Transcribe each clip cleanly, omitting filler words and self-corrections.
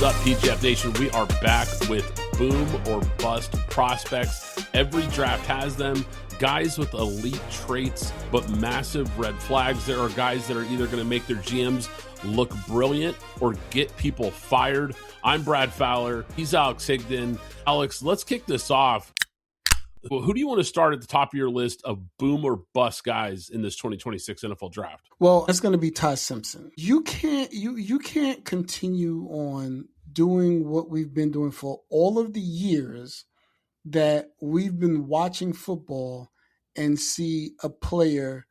up, PGF Nation? We are back with boom or bust prospects. Every draft has them. Guys with elite traits, but massive red flags. There are guys that are either going to make their GMs look brilliant or get people fired. I'm Brad Fowler. He's Alex Higdon. Alex, let's kick this off. Well, who do you want to start at the top of your list of boom or bust guys in this 2026 NFL draft? Well, it's going to be Ty Simpson. You can't continue on doing what we've been doing for all of the years that we've been watching football and see a player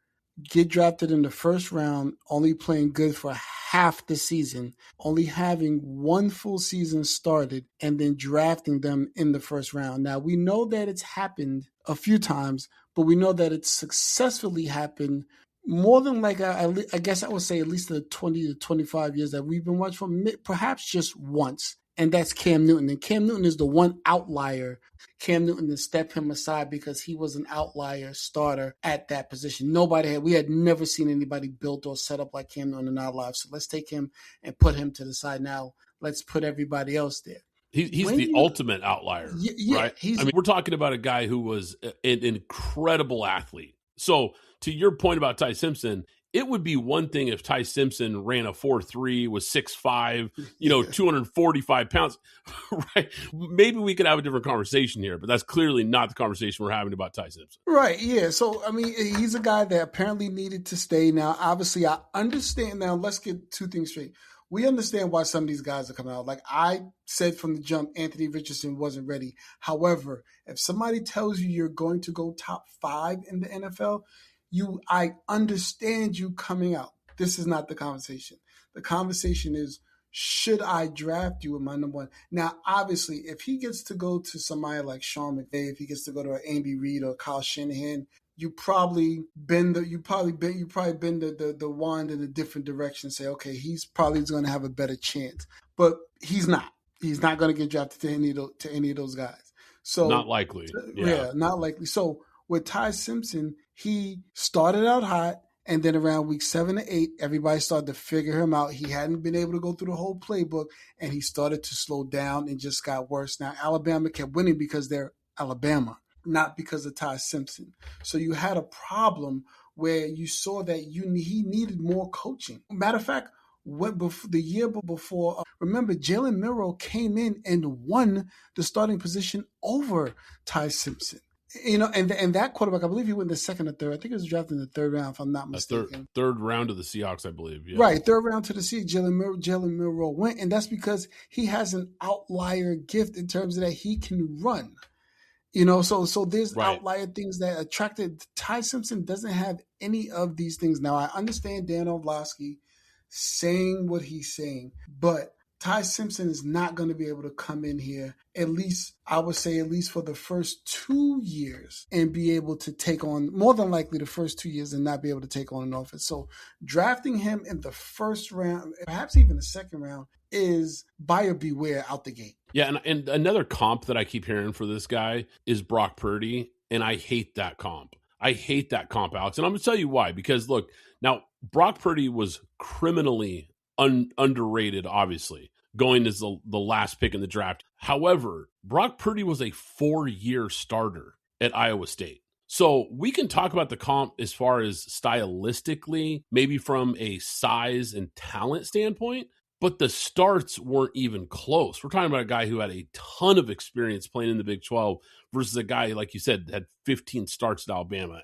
get drafted in the first round, only playing good for half the season, only having one full season started, and then drafting them in the first round. Now, we know that it's happened a few times, but we know that it's successfully happened more than I guess I would say at least the 20 to 25 years that we've been watching from, perhaps just once. And that's Cam Newton. And Cam Newton is the one outlier. Cam Newton to step him aside because he was an outlier starter at that position. We had never seen anybody built or set up like Cam Newton in our lives. So let's take him and put him to the side. Now let's put everybody else there. He's the ultimate outlier, right? We're talking about a guy who was an incredible athlete. So to your point about Ty Simpson, it would be one thing if Ty Simpson ran a 4.3, was 6'5", 245 pounds, right? Maybe we could have a different conversation here, but that's clearly not the conversation we're having about Ty Simpson. Right, yeah. So, he's a guy that apparently needed to stay. Now, obviously, I understand. Now, let's get two things straight. We understand why some of these guys are coming out. Like I said from the jump, Anthony Richardson wasn't ready. However, if somebody tells you you're going to go top 5 in the NFL, I understand you coming out. This is not the conversation. The conversation is, should I draft you with my number one? Now, obviously, if he gets to go to somebody like Sean McVay, if he gets to go to an Andy Reid or Kyle Shanahan, you probably bend the wand in a different direction and say, okay, he's probably going to have a better chance. But he's not. He's not going to get drafted to any of those guys. So not likely. Yeah, not likely. So with Ty Simpson, he started out hot, and then around week 7 to 8, everybody started to figure him out. He hadn't been able to go through the whole playbook, and he started to slow down and just got worse. Now, Alabama kept winning because they're Alabama, not because of Ty Simpson. So you had a problem where you saw that he needed more coaching. Matter of fact, the year before, remember, Jalen Milroe came in and won the starting position over Ty Simpson. And that quarterback, I believe he went the second or third. I think he was drafted in the third round, if I'm not mistaken. Third round of the Seahawks, I believe. Yeah. Right, third round to the Seahawks. Jalen Milroe went, and that's because he has an outlier gift in terms of that he can run. So there's outlier things that attracted. Ty Simpson doesn't have any of these things. Now, I understand Dan Orlovsky saying what he's saying, but Ty Simpson is not going to be able to come in here, at least for the first 2 years, and be able to take on, more than likely the first 2 years, and not be able to take on an offense. So drafting him in the first round, perhaps even the second round, is buyer beware out the gate. Yeah, and another comp that I keep hearing for this guy is Brock Purdy, and I hate that comp. Alex, and I'm going to tell you why. Because, look, now, Brock Purdy was criminally underrated, obviously, going as the last pick in the draft. However, Brock Purdy was a 4-year starter at Iowa State. So we can talk about the comp as far as stylistically, maybe from a size and talent standpoint, but the starts weren't even close. We're talking about a guy who had a ton of experience playing in the Big 12 versus a guy, like you said, had 15 starts at Alabama.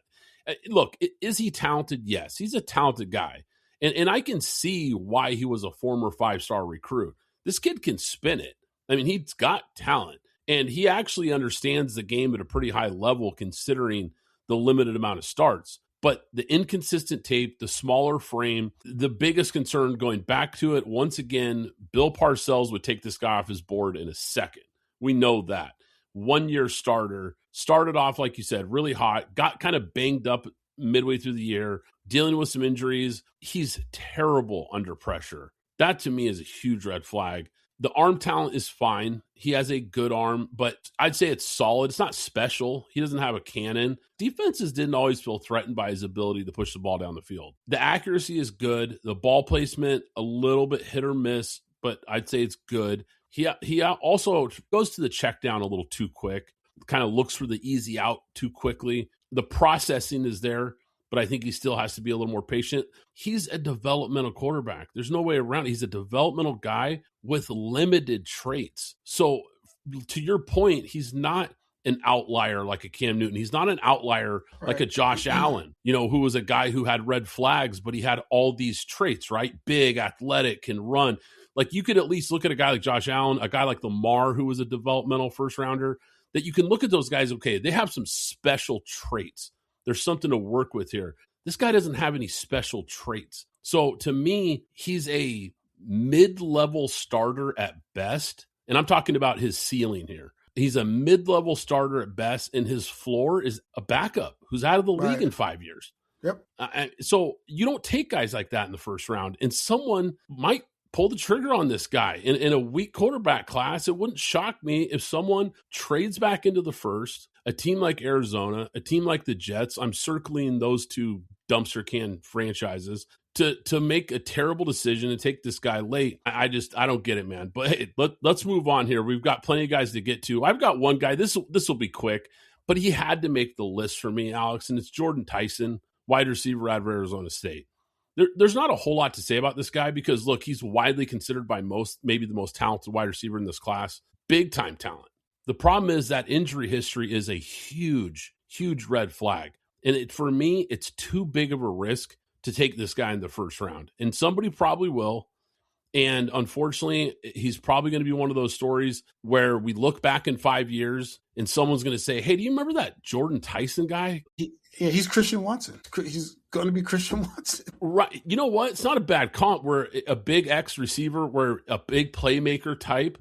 Look, is he talented? Yes, he's a talented guy. And I can see why he was a former 5-star recruit. This kid can spin it. I mean, he's got talent. And he actually understands the game at a pretty high level considering the limited amount of starts. But the inconsistent tape, the smaller frame, the biggest concern going back to it, once again, Bill Parcells would take this guy off his board in a second. We know that. 1-year starter, started off, like you said, really hot, got kind of banged up midway through the year, dealing with some injuries. He's terrible under pressure. That to me is a huge red flag. The arm talent is fine. He has a good arm, but I'd say it's solid. It's not special. He doesn't have a cannon. Defenses didn't always feel threatened by his ability to push the ball down the field. The accuracy is good. The ball placement, a little bit hit or miss, but I'd say it's good. He also goes to the check down a little too quick, kind of looks for the easy out too quickly. The processing is there, but I think he still has to be a little more patient. He's a developmental quarterback. There's no way around it. He's a developmental guy with limited traits. So to your point, he's not an outlier like a Cam Newton. He's not an outlier like a Josh Allen, who was a guy who had red flags, but he had all these traits, right? Big, athletic, can run. Like you could at least look at a guy like Josh Allen, a guy like Lamar, who was a developmental first rounder, that you can look at those guys. Okay, they have some special traits. There's something to work with here. This guy doesn't have any special traits. So to me, he's a mid-level starter at best. And I'm talking about his ceiling here. He's a mid-level starter at best, and his floor is a backup who's out of the league in 5 years. Yep. So you don't take guys like that in the first round, and someone might pull the trigger on this guy. In a weak quarterback class, it wouldn't shock me if someone trades back into the first, a team like Arizona, a team like the Jets. I'm circling those two dumpster can franchises to make a terrible decision and take this guy late. I don't get it, man. But hey, let's move on here. We've got plenty of guys to get to. I've got one guy. This will be quick, but he had to make the list for me, Alex, and it's Jordan Tyson, wide receiver out of Arizona State. There's not a whole lot to say about this guy because, look, he's widely considered by most, maybe the most talented wide receiver in this class. Big-time talent. The problem is that injury history is a huge, huge red flag. And for me, it's too big of a risk to take this guy in the first round. And somebody probably will. And unfortunately, he's probably going to be one of those stories where we look back in 5 years and someone's going to say, hey, do you remember that Jordan Tyson guy? He's Christian Watson. He's going to be Christian Watson. Right. You know what? It's not a bad comp where a big X receiver, where a big playmaker type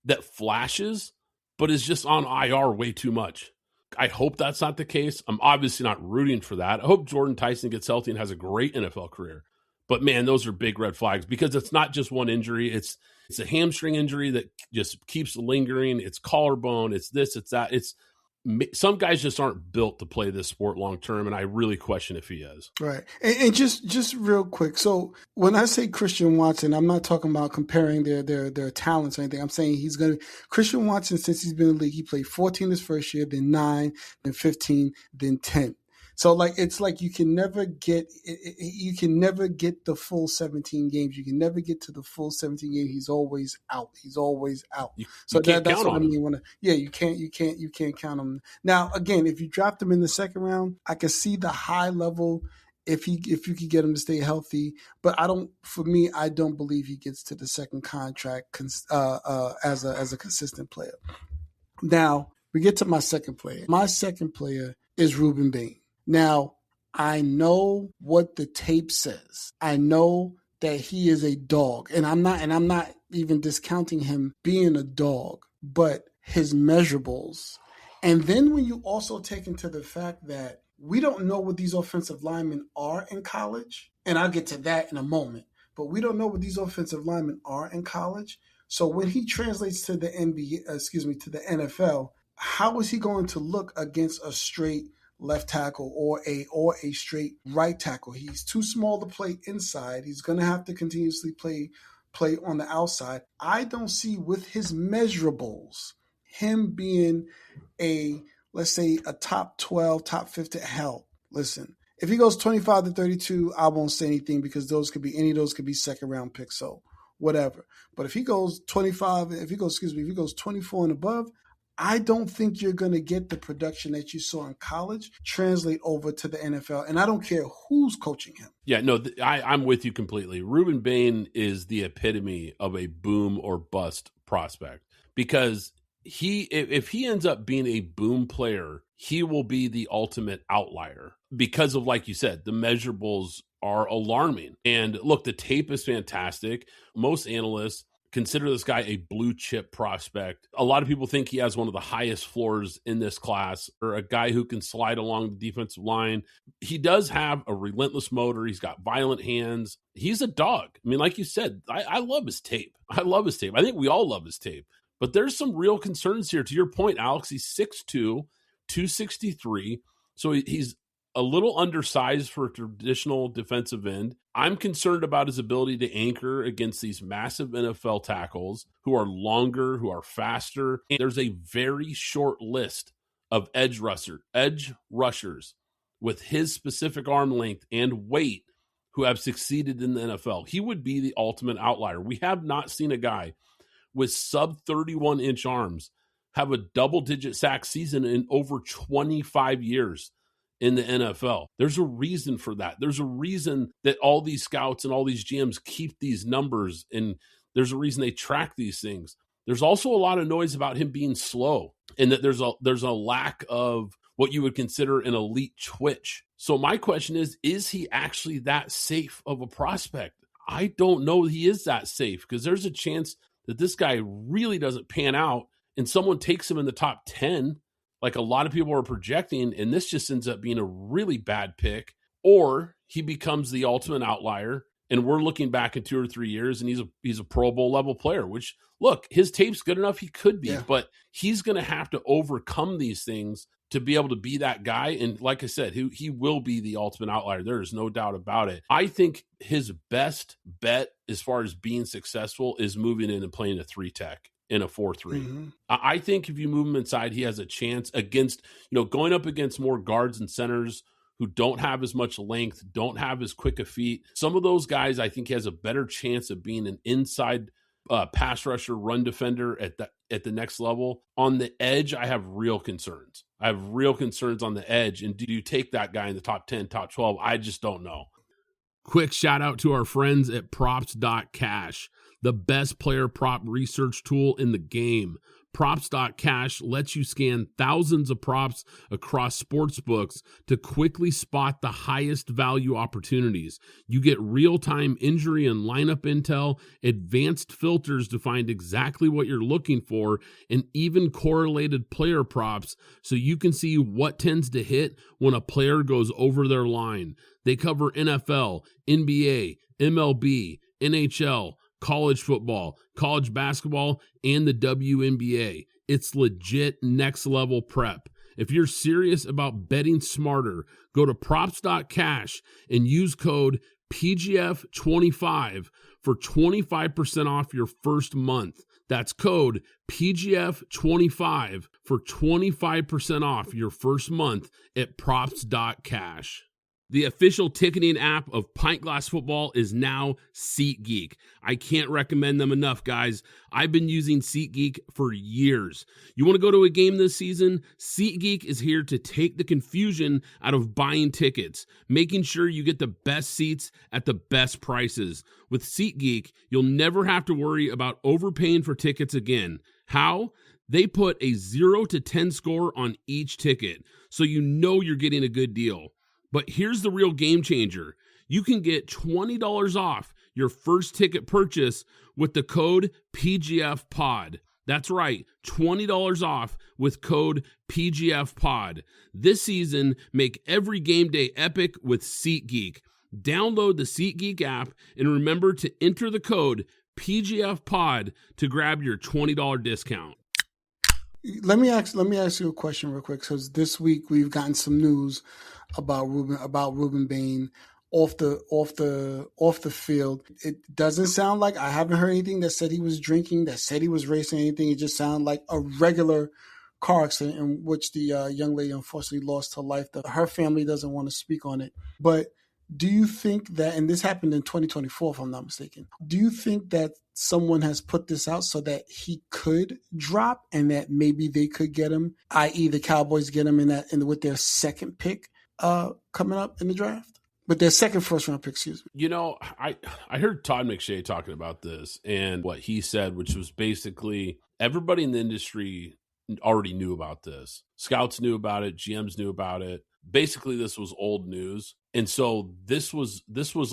that flashes, but is just on IR way too much. I hope that's not the case. I'm obviously not rooting for that. I hope Jordan Tyson gets healthy and has a great NFL career. But, man, those are big red flags because it's not just one injury. It's a hamstring injury that just keeps lingering. It's collarbone. It's this, it's that. Some guys just aren't built to play this sport long term, and I really question if he is. Right. And just real quick. So when I say Christian Watson, I'm not talking about comparing their talents or anything. I'm saying he's going to – Christian Watson, since he's been in the league, he played 14 his first year, then 9, then 15, then 10. So it's like you can never get the full 17 games. You can never get to the full 17 games. He's always out. So that's what I mean. You can't count him. Now again, if you dropped him in the second round, I can see the high level if you could get him to stay healthy. But I don't believe he gets to the second contract as a consistent player. Now we get to my second player. My second player is Ruben Bain. Now, I know what the tape says. I know that he is a dog, and I'm not even discounting him being a dog, but his measurables. And then when you also take into the fact that we don't know what these offensive linemen are in college, and I'll get to that in a moment, but we don't know what these offensive linemen are in college. So when he translates to the to the NFL, how is he going to look against a straight left tackle or a straight right tackle? He's too small to play inside. He's going to have to continuously play on the outside. I don't see with his measurables him being let's say a top 12, top 50. Hell, listen, if he goes 25 to 32, I won't say anything because any of those could be second round picks. So whatever. But if he goes 24 and above, I don't think you're going to get the production that you saw in college translate over to the NFL. And I don't care who's coaching him. Yeah, no, I'm with you completely. Ruben Bain is the epitome of a boom or bust prospect because if he ends up being a boom player, he will be the ultimate outlier because of, like you said, the measurables are alarming. And look, the tape is fantastic. Most analysts consider this guy a blue chip prospect. A lot of people think he has one of the highest floors in this class, or a guy who can slide along the defensive line. He does have a relentless motor. He's got violent hands. He's a dog. I mean, like you said, I love his tape. I think we all love his tape. But there's some real concerns here. To your point, Alex, he's 6'2", 263. So he's a little undersized for a traditional defensive end. I'm concerned about his ability to anchor against these massive NFL tackles who are longer, who are faster. And there's a very short list of edge rushers with his specific arm length and weight who have succeeded in the NFL. He would be the ultimate outlier. We have not seen a guy with sub 31-inch arms have a double-digit sack season in over 25 years in the NFL. There's a reason for that. There's a reason that all these scouts and all these GMs keep these numbers, and there's a reason they track these things. There's also a lot of noise about him being slow, and that there's a lack of what you would consider an elite twitch. So my question is he actually that safe of a prospect? I don't know he is that safe, because there's a chance that this guy really doesn't pan out and someone takes him in the top 10, like a lot of people are projecting, and this just ends up being a really bad pick, or he becomes the ultimate outlier, and we're looking back in 2 or 3 years, and he's a Pro Bowl level player, which, look, his tape's good enough, he could be, but he's going to have to overcome these things to be able to be that guy. And like I said, he will be the ultimate outlier. There is no doubt about it. I think his best bet as far as being successful is moving in and playing a 3-tech in a 4-3. Mm-hmm. I think if you move him inside, he has a chance against, going up against more guards and centers who don't have as much length, don't have as quick a feet. Some of those guys, I think, he has a better chance of being an inside pass rusher, run defender at the next level. On the edge, I have real concerns. I have real concerns on the edge. And do you take that guy in the top 10, top 12? I just don't know. Quick shout out to our friends at props.cash, the best player prop research tool in the game. Props.cash lets you scan thousands of props across sports books to quickly spot the highest value opportunities. You get real-time injury and lineup intel, advanced filters to find exactly what you're looking for, and even correlated player props so you can see what tends to hit when a player goes over their line. They cover NFL, NBA, MLB, NHL, college football, college basketball, and the WNBA. It's legit next level prep. If you're serious about betting smarter, go to props.cash and use code PGF25 for 25% off your first month. That's code PGF25 for 25% off your first month at props.cash. The official ticketing app of Pint Glass Football is now SeatGeek. I can't recommend them enough, guys. I've been using SeatGeek for years. You want to go to a game this season? SeatGeek is here to take the confusion out of buying tickets, making sure you get the best seats at the best prices. With SeatGeek, you'll never have to worry about overpaying for tickets again. How? They put a 0 to 10 score on each ticket, so you know you're getting a good deal. But here's the real game changer. You can get $20 off your first ticket purchase with the code PGFPOD. That's right, $20 off with code PGFPOD. This season, make every game day epic with SeatGeek. Download the SeatGeek app and remember to enter the code PGFPOD to grab your $20 discount. Let me ask you a question real quick, because this week we've gotten some news about Ruben Bain off the field. It doesn't sound like, I haven't heard anything that said he was drinking, that said he was racing, anything. It just sounded like a regular car accident in which the young lady unfortunately lost her life. Her family doesn't want to speak on it. But do you think that, and this happened in 2024 if I'm not mistaken, do you think that someone has put this out so that he could drop and that maybe they could get him, i.e. the Cowboys get him with their second pick coming up in the draft? But their second first-round pick, excuse me. I heard Todd McShay talking about this, and what he said, which was basically everybody in the industry already knew about this. Scouts knew about it. GMs knew about it. Basically, this was old news. And so this was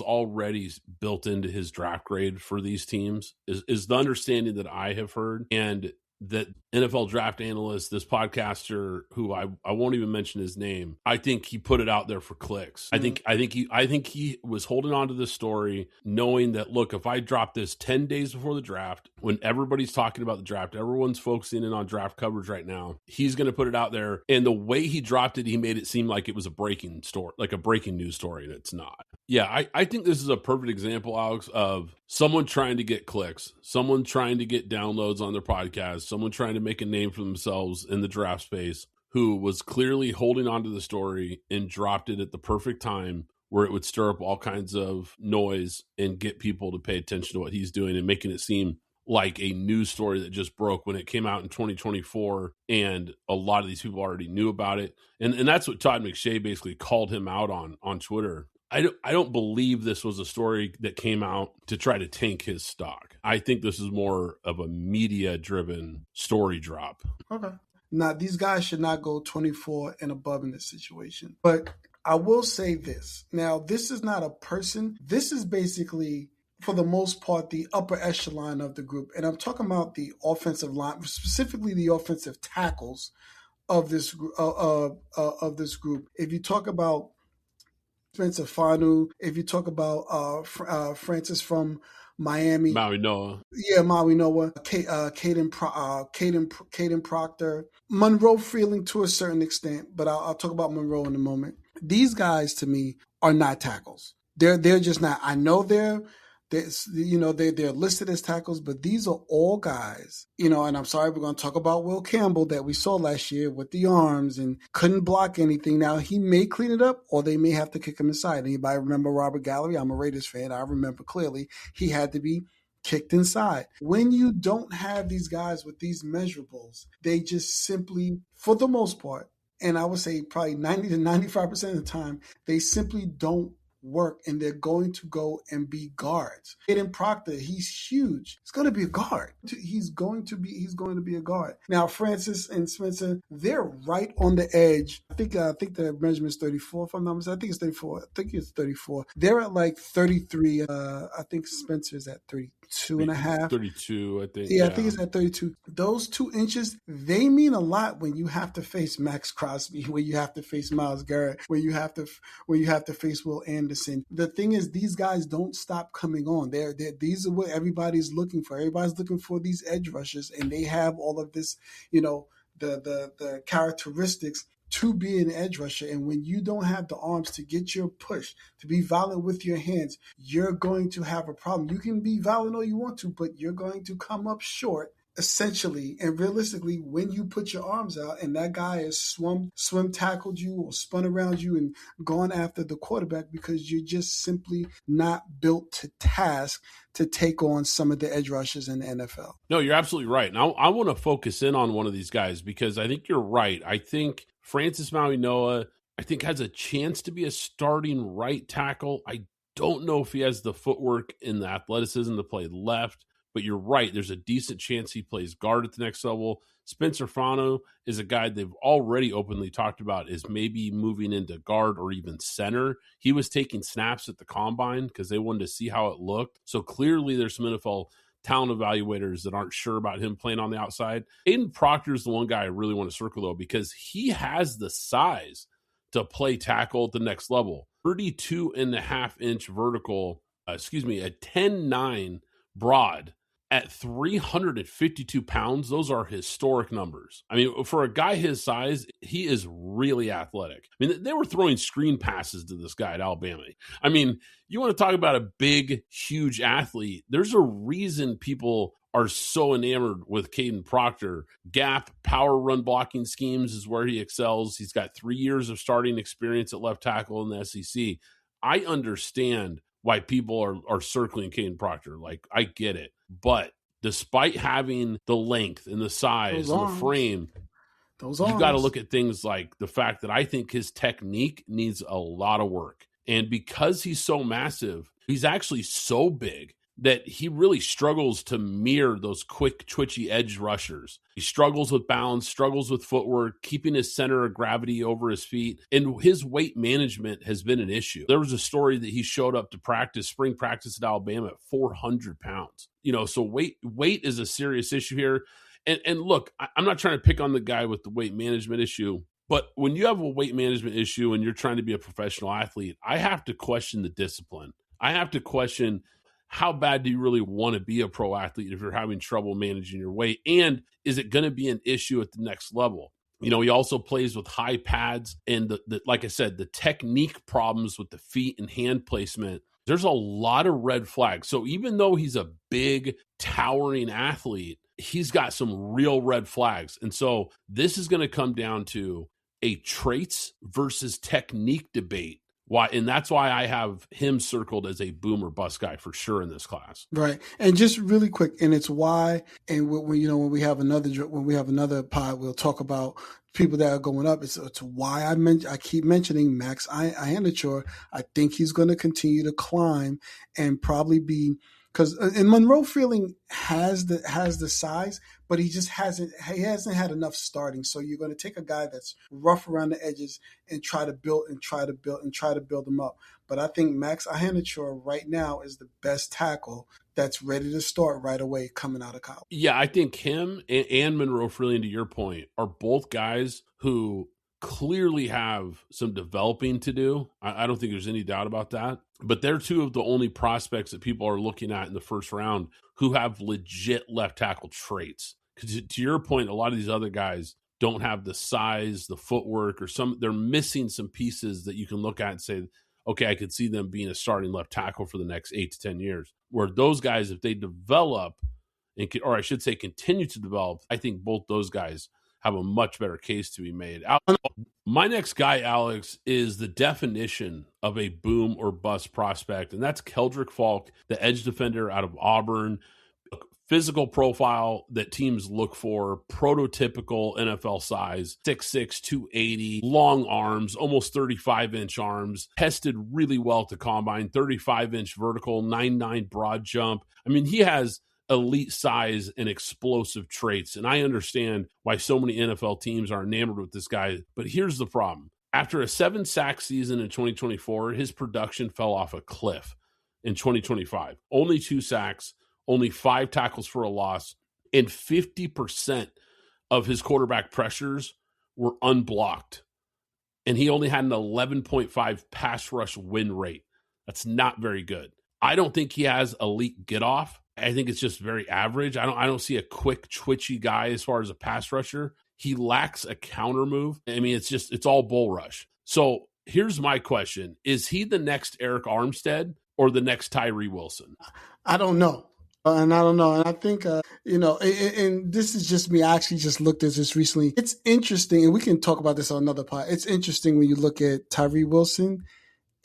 already built into his draft grade for these teams, is the understanding that I have heard. And that NFL draft analyst, this podcaster who I won't even mention his name, I think he put it out there for clicks. I think he was holding on to this story knowing that, look, if I drop this 10 days before the draft, when everybody's talking about the draft, everyone's focusing in on draft coverage right now, he's going to put it out there. And the way he dropped it, he made it seem like it was a breaking story, like a breaking news story, and it's not. Yeah, I think this is a perfect example, Alex, of someone trying to get clicks, someone trying to get downloads on their podcast, someone trying to make a name for themselves in the draft space, who was clearly holding on to the story and dropped it at the perfect time where it would stir up all kinds of noise and get people to pay attention to what he's doing and making it seem like a news story that just broke when it came out in 2024, and a lot of these people already knew about it. And that's what Todd McShay basically called him out on Twitter. I don't believe this was a story that came out to try to tank his stock. I think this is more of a media-driven story drop. Okay. Now, these guys should not go 24 and above in this situation. But I will say this. Now, this is not a person. This is basically, for the most part, the upper echelon of the group. And I'm talking about the offensive line, specifically the offensive tackles of this group. If you talk about Spencer Fanu, if you talk about Francis from Miami, Maui Noah, Caden Proctor, Monroe Freeling to a certain extent, but I'll talk about Monroe in a moment. These guys, to me, are not tackles. They're just not. I know they're listed as tackles, but these are all guys, and I'm sorry, we're going to talk about Will Campbell that we saw last year with the arms and couldn't block anything. Now, he may clean it up, or they may have to kick him inside. Anybody remember Robert Gallery? I'm a Raiders fan. I remember clearly he had to be kicked inside. When you don't have these guys with these measurables, they just simply, for the most part, and I would say probably 90 to 95% of the time, they simply don't work, and they're going to go and be guards. Aiden Proctor, he's huge. He's going to be a guard. He's going to be a guard. Now, Francis and Spencer, they're right on the edge. I think the measurement is 34. If I'm not mistaken, I think it's 34. I think it's 34. They're at like 33. I think Spencer's at 32 and a half. 32, I think. Yeah, I think it's at 32. Those 2 inches, they mean a lot when you have to face Max Crosby, when you have to face Myles Garrett, when you have to face Will Anderson. The thing is, these guys don't stop coming on. These are what everybody's looking for. Everybody's looking for these edge rushers, and they have all of this, the characteristics to be an edge rusher. And when you don't have the arms to get your push, to be violent with your hands, you're going to have a problem. You can be violent all you want to, but you're going to come up short, essentially and realistically, when you put your arms out and that guy has swim tackled you or spun around you and gone after the quarterback, because you're just simply not built to task to take on some of the edge rushers in the NFL. No, you're absolutely right. And I want to focus in on one of these guys, because I think you're right. I think Francis Maui Noah, has a chance to be a starting right tackle. I don't know if he has the footwork and the athleticism to play left. But you're right, there's a decent chance he plays guard at the next level. Spencer Fano is a guy they've already openly talked about is maybe moving into guard or even center. He was taking snaps at the combine because they wanted to see how it looked. So clearly there's some NFL talent evaluators that aren't sure about him playing on the outside. Aiden Proctor is the one guy I really want to circle, though, because he has the size to play tackle at the next level. 32.5-inch vertical, a 10.9 broad. At 352 pounds, those are historic numbers. I mean, for a guy his size, he is really athletic. I mean, they were throwing screen passes to this guy at Alabama. I mean, you want to talk about a big, huge athlete. There's a reason people are so enamored with Caden Proctor. Gap, power run blocking schemes is where he excels. He's got 3 years of starting experience at left tackle in the SEC. I understand why people are circling Caden Proctor. Like, I get it. But despite having the length and the size and the frame, you got to look at things like the fact that I think his technique needs a lot of work. And because he's so massive, he's actually so big that he really struggles to mirror those quick, twitchy edge rushers. He struggles with balance, struggles with footwork, keeping his center of gravity over his feet, and his weight management has been an issue. There was a story that he showed up to practice, spring practice at Alabama at 400 pounds. So weight is a serious issue here. And look, I'm not trying to pick on the guy with the weight management issue, but when you have a weight management issue and you're trying to be a professional athlete, I have to question the discipline. I have to question, how bad do you really want to be a pro athlete if you're having trouble managing your weight? And is it going to be an issue at the next level? You know, he also plays with high pads, and like I said, the technique problems with the feet and hand placement. There's a lot of red flags. So even though he's a big, towering athlete, he's got some real red flags. And so this is going to come down to a traits versus technique debate. Why? And that's why I have him circled as a boom or bust guy for sure in this class. Right. And just really quick, and it's why, and when we have another pod, we'll talk about people that are going up. It's why I keep mentioning Max Ihenacho. I think he's going to continue to climb and probably be, because and Monroe Freeling has the size, but he hasn't had enough starting. So you're going to take a guy that's rough around the edges and try to build him up. But I think Max Ihenacho right now is the best tackle that's ready to start right away coming out of college. Yeah, I think him and Monroe Freeling, to your point, are both guys who clearly have some developing to do. I don't think there's any doubt about that. But they're two of the only prospects that people are looking at in the first round who have legit left tackle traits. Because to your point, a lot of these other guys don't have the size, the footwork, or they're missing some pieces that you can look at and say, okay, I could see them being a starting left tackle for the next 8 to 10 years. Where those guys, if they develop, or I should say continue to develop, I think both those guys have a much better case to be made. My next guy, Alex, is the definition of a boom or bust prospect, and that's Keldrick Falk, the edge defender out of Auburn. Physical profile that teams look for, prototypical NFL size, 6'6", 280, long arms, almost 35-inch arms, tested really well to combine, 35-inch vertical, 9'9" broad jump. I mean, he has elite size and explosive traits, and I understand why so many NFL teams are enamored with this guy, but here's the problem. After a 7-sack season in 2024, his production fell off a cliff in 2025. Only 2 sacks, only 5 tackles for a loss, and 50% of his quarterback pressures were unblocked. And he only had an 11.5 pass rush win rate. That's not very good. I don't think he has elite get off. I think it's just very average. I don't see a quick, twitchy guy as far as a pass rusher. He lacks a counter move. I mean, it's all bull rush. So here's my question. Is he the next Eric Armstead or the next Tyree Wilson? I don't know. And I don't know. And I think, and this is just me. I actually just looked at this recently. It's interesting, and we can talk about this on another pod. It's interesting when you look at Tyree Wilson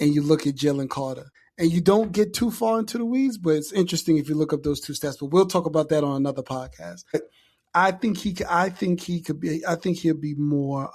and you look at Jalen Carter. And you don't get too far into the weeds, but it's interesting if you look up those two stats. But we'll talk about that on another podcast. I think he'll be more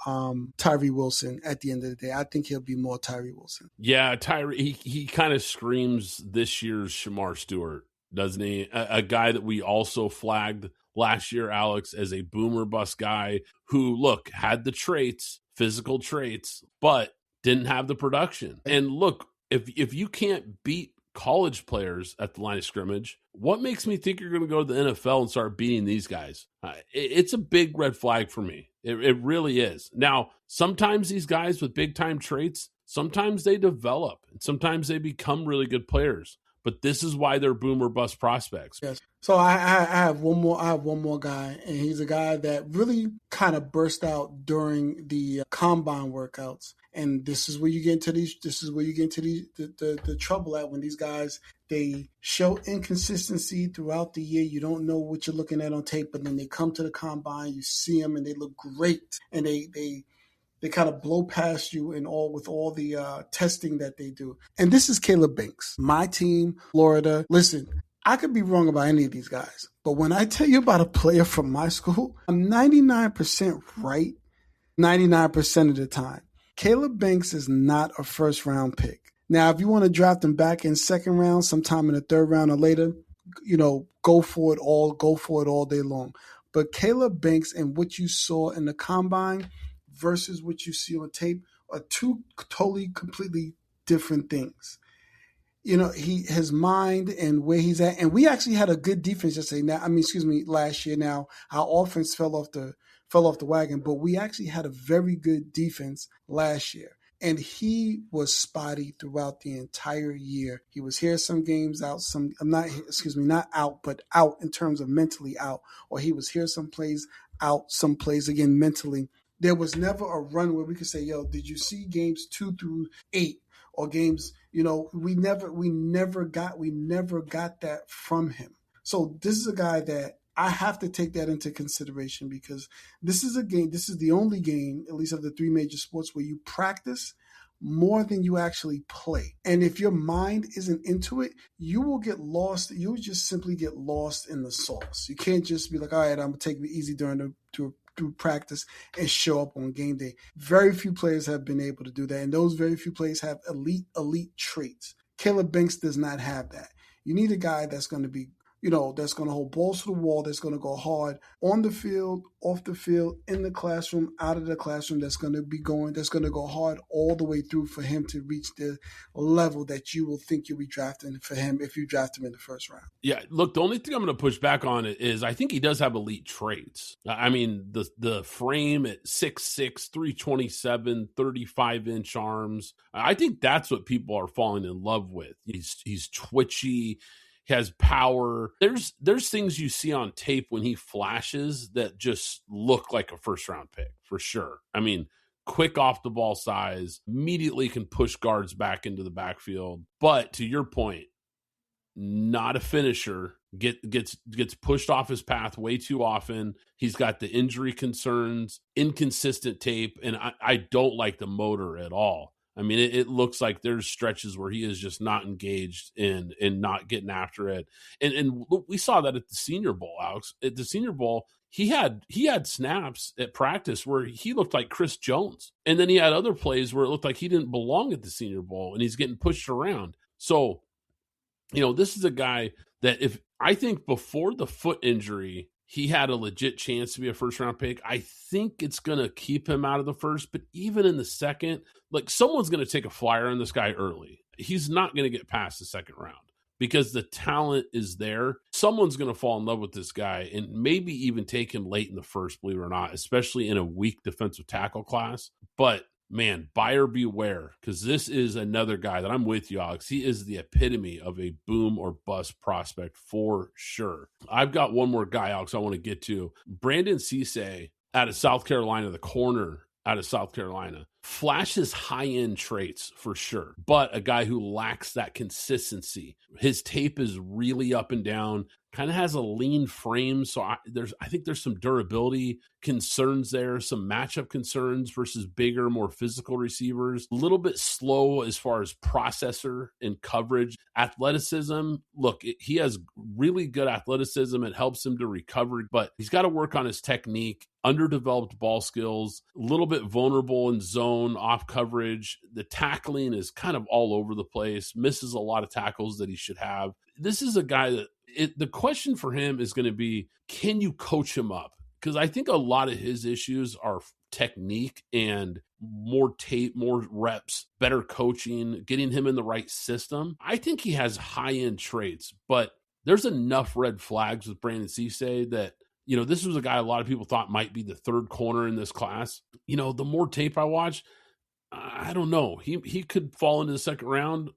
Tyree Wilson at the end of the day. I think he'll be more Tyree Wilson. Yeah, Tyree. He kind of screams this year's Shamar Stewart, doesn't he? A guy that we also flagged last year, Alex, as a boomer bust guy who, look, had the traits, physical traits, but didn't have the production. And look, if you can't beat college players at the line of scrimmage, what makes me think you're going to go to the NFL and start beating these guys? It's a big red flag for me. It really is. Now, sometimes these guys with big-time traits, sometimes they develop, and sometimes they become really good players. But this is why they're boom or bust prospects. Yes. So I have one more guy, and he's a guy that really kind of burst out during the combine workouts. And this is where you get into the trouble at when these guys, they show inconsistency throughout the year. You don't know what you're looking at on tape, but then they come to the combine, you see them and they look great, and they kind of blow past you with all the testing that they do. And this is Caleb Banks, my team, Florida. Listen, I could be wrong about any of these guys, but when I tell you about a player from my school, I'm 99% right 99% of the time. Caleb Banks is not a first-round pick. Now, if you want to draft him back in second round, sometime in the third round or later, go for it all day long. But Caleb Banks and what you saw in the combine versus what you see on tape are two totally, completely different things. his mind and where he's at. And we actually had a good defense last year. Now our offense fell off the wagon, but we actually had a very good defense last year. And he was spotty throughout the entire year. He was here some games out, not out, but out in terms of mentally out. Or he was here some plays out, some plays again mentally. There was never a run where we could say, yo, did you see games 2 through 8 or games, we never got that from him. So this is a guy that I have to take that into consideration, because this is the only game, at least of the 3 major sports, where you practice more than you actually play. And if your mind isn't into it, you will get lost. You'll just simply get lost in the sauce. You can't just be like, all right, I'm going to take it easy through practice and show up on game day. Very few players have been able to do that. And those very few players have elite traits. Caleb Banks does not have that. You need a guy that's going to be, that's going to hold balls to the wall, that's going to go hard on the field, off the field, in the classroom, out of the classroom, that's going to go hard all the way through for him to reach the level that you will think you'll be drafting for him if you draft him in the first round. Yeah, look, the only thing I'm going to push back on it is I think he does have elite traits. I mean, the frame at 6'6", 327, 35-inch arms. I think that's what people are falling in love with. He's twitchy. He has power. There's things you see on tape when he flashes that just look like a first-round pick, for sure. I mean, quick off the ball size, immediately can push guards back into the backfield. But to your point, not a finisher, gets pushed off his path way too often. He's got the injury concerns, inconsistent tape, and I don't like the motor at all. I mean, it looks like there's stretches where he is just not engaged and not getting after it. And we saw that at the Senior Bowl, Alex. At the Senior Bowl, he had snaps at practice where he looked like Chris Jones. And then he had other plays where it looked like he didn't belong at the Senior Bowl and he's getting pushed around. So, this is a guy that I think before the foot injury, he had a legit chance to be a first-round pick. I think it's going to keep him out of the first, but even in the second, like someone's going to take a flyer on this guy early. He's not going to get past the second round because the talent is there. Someone's going to fall in love with this guy and maybe even take him late in the first, believe it or not, especially in a weak defensive tackle class. But man, buyer beware, because this is another guy that I'm with you, Alex. He is the epitome of a boom or bust prospect for sure. I've got one more guy, Alex, I want to get to. Brandon Cisse out of South Carolina, the corner out of South Carolina, flashes high-end traits for sure, but a guy who lacks that consistency. His tape is really up and down, kind of has a lean frame, so I think there's some durability concerns there, some matchup concerns versus bigger, more physical receivers. A little bit slow as far as processor and coverage. Athleticism, look, he has really good athleticism. It helps him to recover, but he's got to work on his technique. Underdeveloped ball skills, a little bit vulnerable in zone, off coverage. The tackling is kind of all over the place, misses a lot of tackles that he should have. This is a guy that the question for him is going to be, can you coach him up? Because I think a lot of his issues are technique and more tape, more reps, better coaching, getting him in the right system. I think he has high-end traits, but there's enough red flags with Brandon Cisse that, this was a guy a lot of people thought might be the third corner in this class. The more tape I watch, I don't know. He could fall into the second round.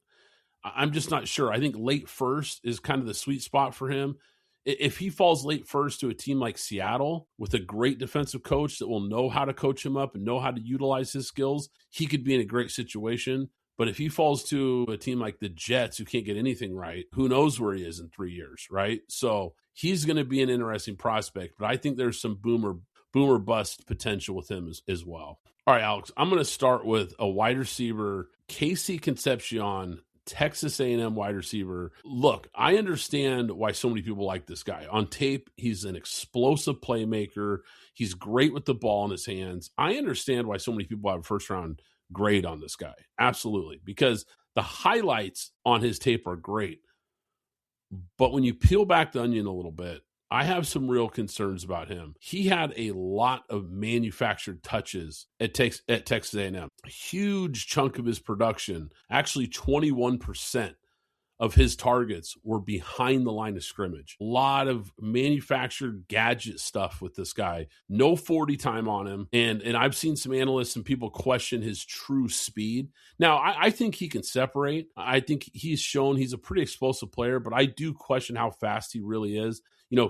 I'm just not sure. I think late first is kind of the sweet spot for him. If he falls late first to a team like Seattle with a great defensive coach that will know how to coach him up and know how to utilize his skills, he could be in a great situation. But if he falls to a team like the Jets who can't get anything right, who knows where he is in 3 years, right? So he's going to be an interesting prospect, but I think there's some boomer bust potential with him as well. All right, Alex, I'm going to start with a wide receiver, Casey Concepcion, Texas A&M wide receiver. Look, I understand why so many people like this guy. On tape, he's an explosive playmaker. He's great with the ball in his hands. I understand why so many people have a first-round grade on this guy. Absolutely. Because the highlights on his tape are great. But when you peel back the onion a little bit, I have some real concerns about him. He had a lot of manufactured touches at Texas A&M. A huge chunk of his production, actually 21%, of his targets were behind the line of scrimmage. A lot of manufactured gadget stuff with this guy. No 40 time on him. And I've seen some analysts and people question his true speed. Now, I think he can separate. I think he's shown he's a pretty explosive player, but I do question how fast he really is.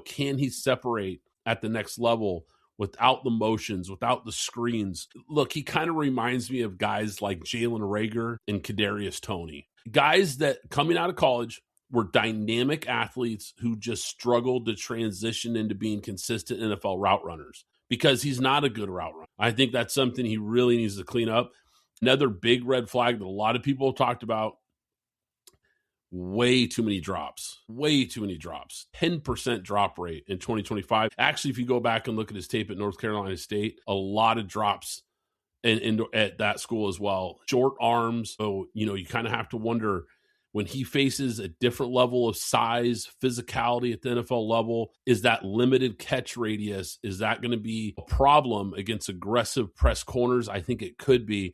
Can he separate at the next level without the motions, without the screens? Look, he kind of reminds me of guys like Jalen Reagor and Kadarius Toney. Guys that coming out of college were dynamic athletes who just struggled to transition into being consistent NFL route runners because he's not a good route runner. I think that's something he really needs to clean up. Another big red flag that a lot of people have talked about, way too many drops. 10% drop rate in 2025. Actually, if you go back and look at his tape at North Carolina State, a lot of drops at that school as well. Short arms. So, you kind of have to wonder when he faces a different level of size, physicality at the NFL level, is that limited catch radius? Is that going to be a problem against aggressive press corners? I think it could be.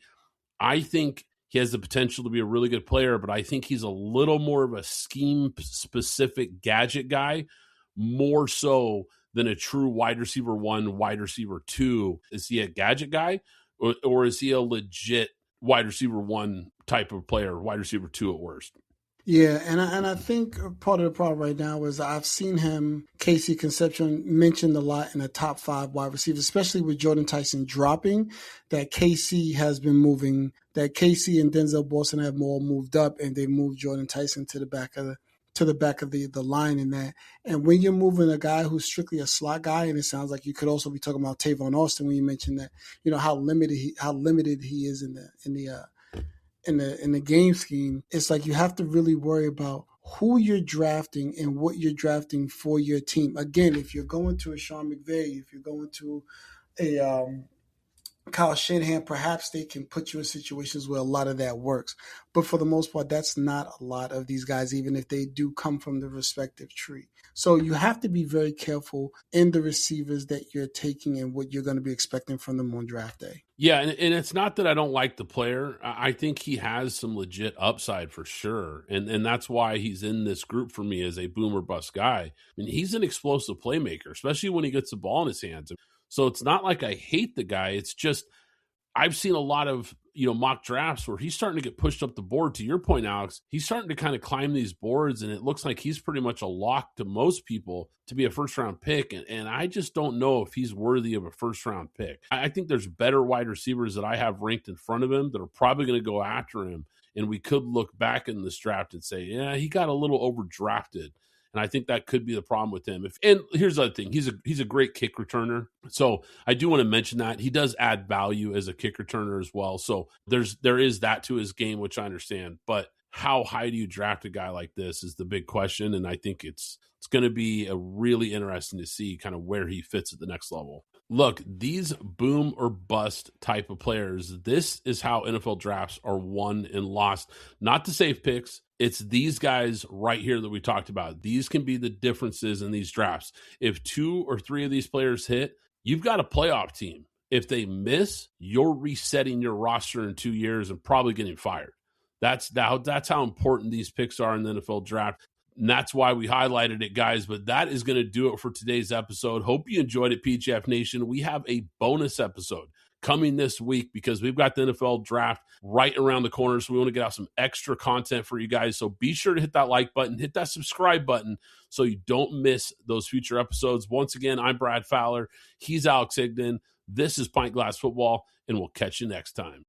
I think he has the potential to be a really good player, but I think he's a little more of a scheme-specific gadget guy, more so than a true wide receiver 1, wide receiver 2. Is he a gadget guy, or is he a legit wide receiver 1 type of player, wide receiver 2 at worst? Yeah, and I think part of the problem right now is I've seen him, Casey Concepcion, mentioned a lot in the top 5 wide receivers, especially with Jordan Tyson dropping, that Casey has been moving, that Casey and Denzel Boston have more moved up, and they moved Jordan Tyson to the back of the line in that. And when you're moving a guy who's strictly a slot guy, and it sounds like you could also be talking about Tavon Austin when you mentioned that, how limited he is in the game scheme, it's like you have to really worry about who you're drafting and what you're drafting for your team. Again, if you're going to a Sean McVay, if you're going to a Kyle Shanahan, perhaps they can put you in situations where a lot of that works. But for the most part, that's not a lot of these guys, even if they do come from the respective tree. So you have to be very careful in the receivers that you're taking and what you're going to be expecting from them on draft day. Yeah, and it's not that I don't like the player. I think he has some legit upside for sure. And that's why he's in this group for me as a boom or bust guy. I mean, he's an explosive playmaker, especially when he gets the ball in his hands. So it's not like I hate the guy. It's just I've seen a lot of mock drafts where he's starting to get pushed up the board. To your point, Alex, he's starting to kind of climb these boards, and it looks like he's pretty much a lock to most people to be a first-round pick. And I just don't know if he's worthy of a first-round pick. I think there's better wide receivers that I have ranked in front of him that are probably going to go after him. And we could look back in this draft and say, yeah, he got a little overdrafted. And I think that could be the problem with him. And here's the other thing. He's a great kick returner. So I do want to mention that. He does add value as a kick returner as well. So there is that to his game, which I understand. But how high do you draft a guy like this is the big question. And I think it's going to be a really interesting to see kind of where he fits at the next level. Look, these boom or bust type of players, this is how NFL drafts are won and lost. Not to save picks. It's these guys right here that we talked about. These can be the differences in these drafts. If 2 or 3 of these players hit, you've got a playoff team. If they miss, you're resetting your roster in 2 years and probably getting fired. That's how important these picks are in the NFL draft. And that's why we highlighted it, guys. But that is going to do it for today's episode. Hope you enjoyed it, PGF Nation. We have a bonus episode coming this week because we've got the NFL draft right around the corner. So we want to get out some extra content for you guys. So be sure to hit that like button, hit that subscribe button so you don't miss those future episodes. Once again, I'm Brad Fowler. He's Alex Higdon. This is Pint Glass Football, and we'll catch you next time.